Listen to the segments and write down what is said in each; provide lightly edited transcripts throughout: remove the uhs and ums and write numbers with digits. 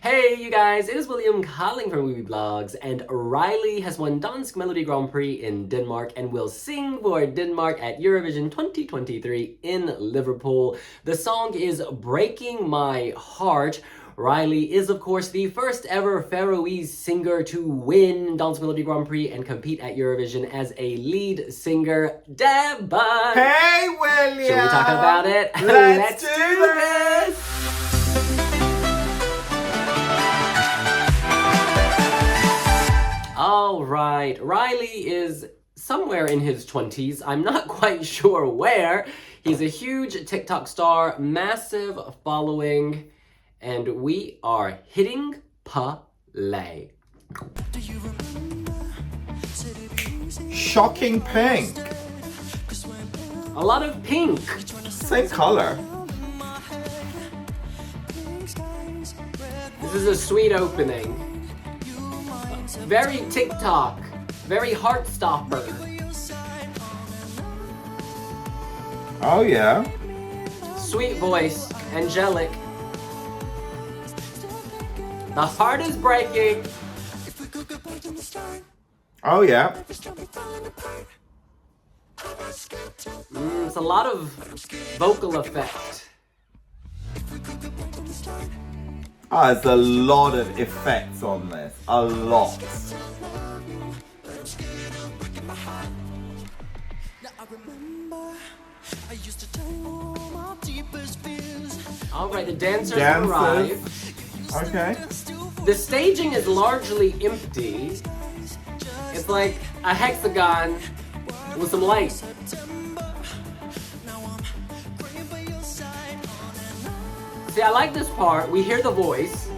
Hey you guys, it is William calling from Wiwibloggs, and Reiley has won Dansk Melody Grand Prix in Denmark and will sing for Denmark at Eurovision 2023 in Liverpool. The song is Breaking My Heart. Reiley is, of course, the first ever Faroese singer to win Dansk Melody Grand Prix and compete at Eurovision as a lead singer. Debba! Hey, William! Should we talk about it? Let's do this! All right, Reiley is somewhere in his 20s. I'm not quite sure where. He's a huge TikTok star, massive following, and we are hitting play. Shocking pink. A lot of pink. Same color. This is a sweet opening. Very TikTok. Very heart stopper. Oh, yeah. Sweet voice. Angelic. The heart is breaking. Oh, yeah. It's a lot of vocal effect. There's a lot of effects on this. A lot. All right, the dancers arrive. Okay. The staging is largely empty. It's like a hexagon with some lights. See, I like this part. We hear the voice.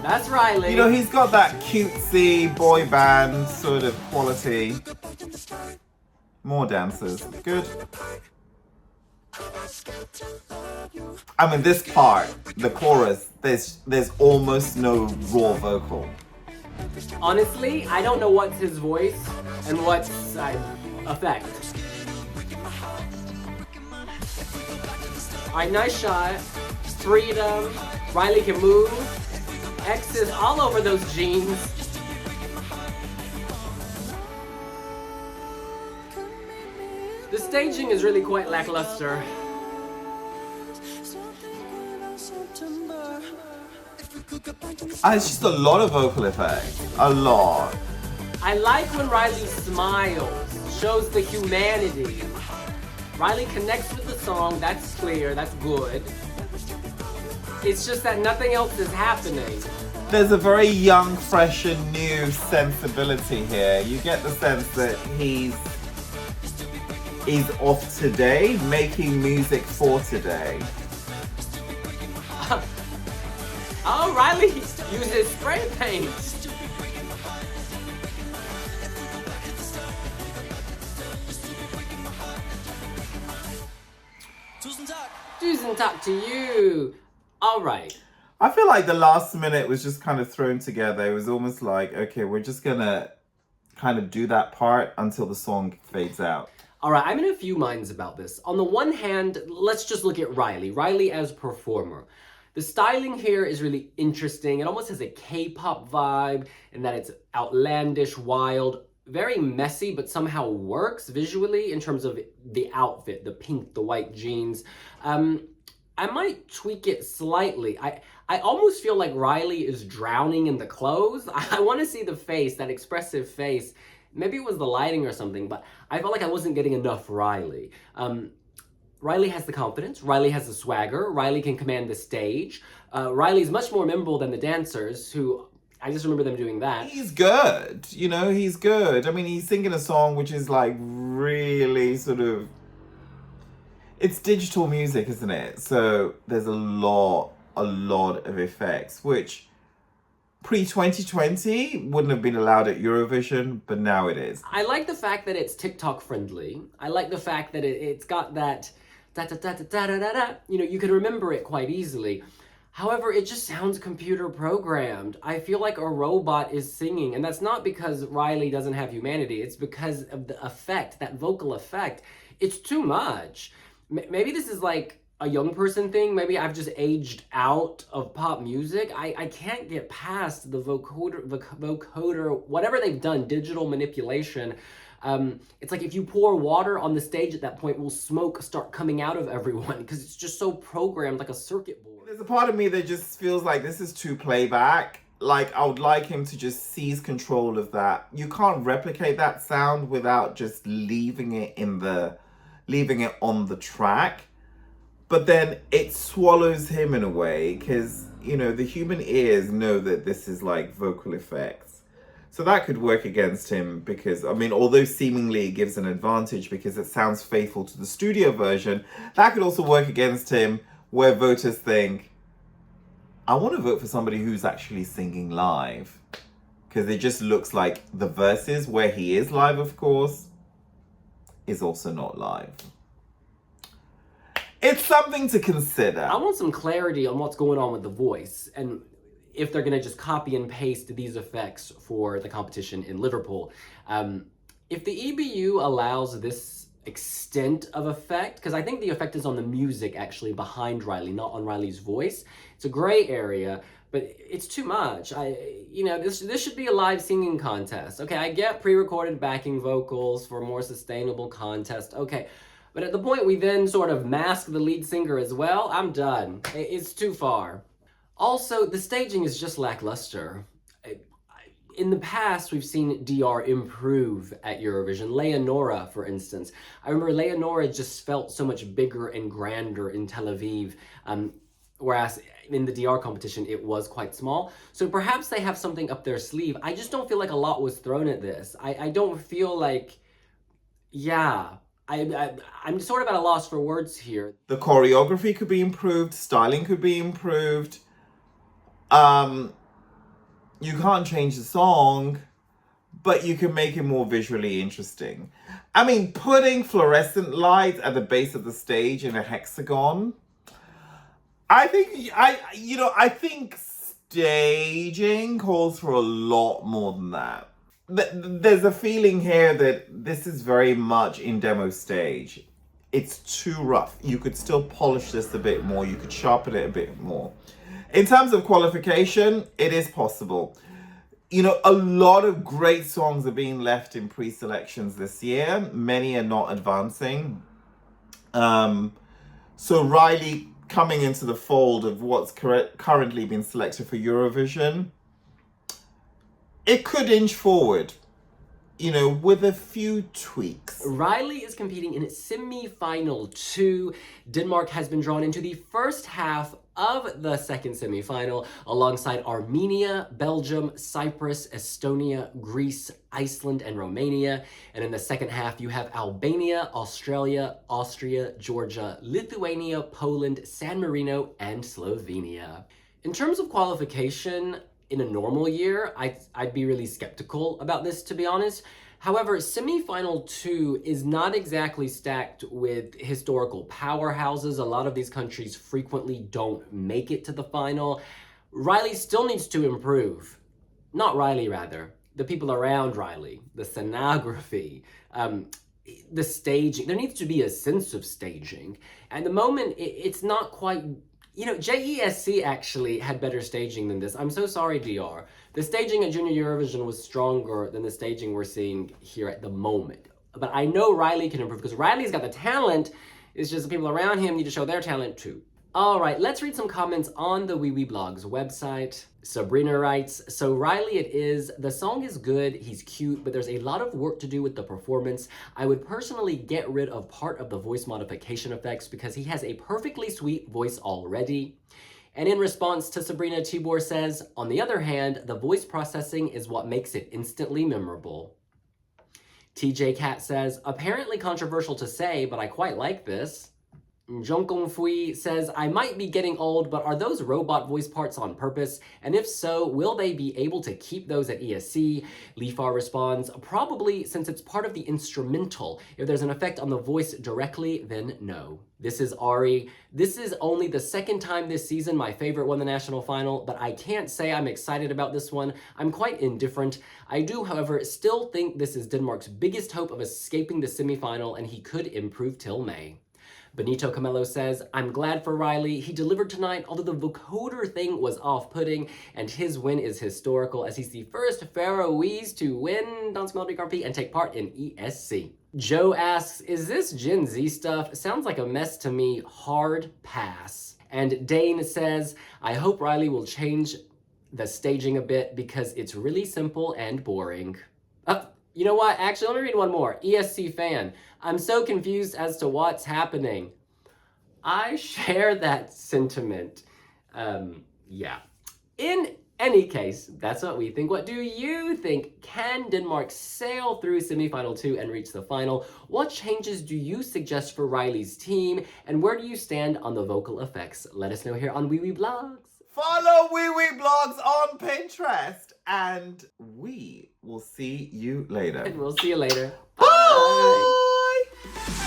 That's Reiley. You know, he's got that cutesy boy band sort of quality. More dancers. Good. I mean, this part, the chorus, there's almost no raw vocal. Honestly, I don't know what's his voice and what's effect. Alright, nice shot. Freedom. Reiley can move. X's all over those jeans. The staging is really quite lackluster. It's just a lot of vocal effects. A lot. I like when Reiley smiles, shows the humanity. Reiley connects with the song, that's clear, that's good. It's just that nothing else is happening. There's a very young, fresh and new sensibility here. You get the sense that he's of today, making music for today. Oh, Reiley uses spray paint. Tusen tak to you. All right. I feel like the last minute was just kind of thrown together. It was almost like, okay, we're just gonna kind of do that part until the song fades out. All right, I'm in a few minds about this. On the one hand, let's just look at Reiley. Reiley as performer. The styling here is really interesting. It almost has a K-pop vibe in that it's outlandish, wild, very messy, but somehow works visually in terms of the outfit, the pink, the white jeans. I might tweak it slightly. I almost feel like Reiley is drowning in the clothes. I want to see the face, that expressive face. Maybe it was the lighting or something, but I felt like I wasn't getting enough Reiley. Reiley has the confidence. Reiley has the swagger. Reiley can command the stage. Reiley's much more memorable than the dancers, who I just remember them doing that. He's good. You know, he's good. I mean, he's singing a song which is like really sort of... It's digital music, isn't it? So there's a lot of effects, which pre-2020 wouldn't have been allowed at Eurovision, but now it is. I like the fact that it's TikTok friendly. I like the fact that it's got that da-da-da-da-da-da-da. You know, you can remember it quite easily. However, it just sounds computer programmed. I feel like a robot is singing, and that's not because Reiley doesn't have humanity. It's because of the effect, that vocal effect. It's too much. Maybe this is like a young person thing. Maybe I've just aged out of pop music. I can't get past the vocoder, whatever they've done, digital manipulation. It's like if you pour water on the stage at that point, will smoke start coming out of everyone because it's just so programmed like a circuit board. There's a part of me that just feels like this is too playback. Like, I would like him to just seize control of that. You can't replicate that sound without just leaving it on the track. But then it swallows him in a way because, you know, the human ears know that this is like vocal effects. So that could work against him because, I mean, although seemingly it gives an advantage because it sounds faithful to the studio version, that could also work against him where voters think, I want to vote for somebody who's actually singing live. Because it just looks like the verses, where he is live, of course, is also not live. It's something to consider. I want some clarity on what's going on with the voice and if they're going to just copy and paste these effects for the competition in Liverpool. If the EBU allows this extent of effect, because I think the effect is on the music actually behind Reiley, not on Reiley's voice. It's a gray area, but it's too much. This should be a live singing contest. Okay, I get pre-recorded backing vocals for a more sustainable contest. Okay. But at the point we then sort of mask the lead singer as well, I'm done. It's too far. Also, the staging is just lackluster. In the past, we've seen DR improve at Eurovision. Leonora, for instance. I remember Leonora just felt so much bigger and grander in Tel Aviv, whereas in the DR competition, it was quite small. So perhaps they have something up their sleeve. I just don't feel like a lot was thrown at this. I don't feel like, yeah. I'm sort of at a loss for words here. The choreography could be improved, styling could be improved. You can't change the song, but you can make it more visually interesting. I mean, putting fluorescent lights at the base of the stage in a hexagon, I think staging calls for a lot more than that. There's a feeling here that this is very much in demo stage. It's too rough. You could still polish this a bit more. You could sharpen it a bit more. In terms of qualification, it is possible. You know, a lot of great songs are being left in pre-selections this year. Many are not advancing. So Reiley coming into the fold of what's currently been selected for Eurovision, it could inch forward, you know, with a few tweaks. Reiley is competing in semi-final 2. Denmark has been drawn into the first half of the second semi-final alongside Armenia, Belgium, Cyprus, Estonia, Greece, Iceland, and Romania. And in the second half, you have Albania, Australia, Austria, Georgia, Lithuania, Poland, San Marino, and Slovenia. In terms of qualification, in a normal year, I'd be really skeptical about this, to be honest. However, semi-final 2 is not exactly stacked with historical powerhouses. A lot of these countries frequently don't make it to the final. Reiley still needs to improve. Not Reiley, rather. The people around Reiley, the scenography, the staging. There needs to be a sense of staging. At the moment, it's not quite... You know, JESC actually had better staging than this. I'm so sorry, DR. The staging at Junior Eurovision was stronger than the staging we're seeing here at the moment. But I know Reiley can improve because Reiley's got the talent. It's just the people around him need to show their talent too. All right, let's read some comments on the Wiwibloggs website. Sabrina writes, so Reiley it is. The song is good, he's cute, but there's a lot of work to do with the performance. I would personally get rid of part of the voice modification effects because he has a perfectly sweet voice already. And in response to Sabrina, Tibor says, on the other hand, the voice processing is what makes it instantly memorable. TJ Cat says, apparently controversial to say, but I quite like this. Jongkong Fui says, I might be getting old, but are those robot voice parts on purpose? And if so, will they be able to keep those at ESC? Leafar responds, probably, since it's part of the instrumental. If there's an effect on the voice directly, then no. This is Ari. This is only the second time this season my favorite won the national final, but I can't say I'm excited about this one. I'm quite indifferent. I do, however, still think this is Denmark's biggest hope of escaping the semifinal, and he could improve till May. Benito Camelo says, I'm glad for Reiley. He delivered tonight, although the vocoder thing was off-putting, and his win is historical as he's the first Faroese to win Dance Melody Grand Prix and take part in ESC. Joe asks, is this Gen Z stuff? Sounds like a mess to me. Hard pass. And Dane says, I hope Reiley will change the staging a bit because it's really simple and boring. You know what? Actually, let me read one more. ESC fan. I'm so confused as to what's happening. I share that sentiment. Yeah. In any case, that's what we think. What do you think? Can Denmark sail through semifinal 2 and reach the final? What changes do you suggest for Reiley's team? And where do you stand on the vocal effects? Let us know here on Wiwibloggs. Follow Wiwibloggs on Pinterest, and we will see you later. And we'll see you later. Bye. Bye.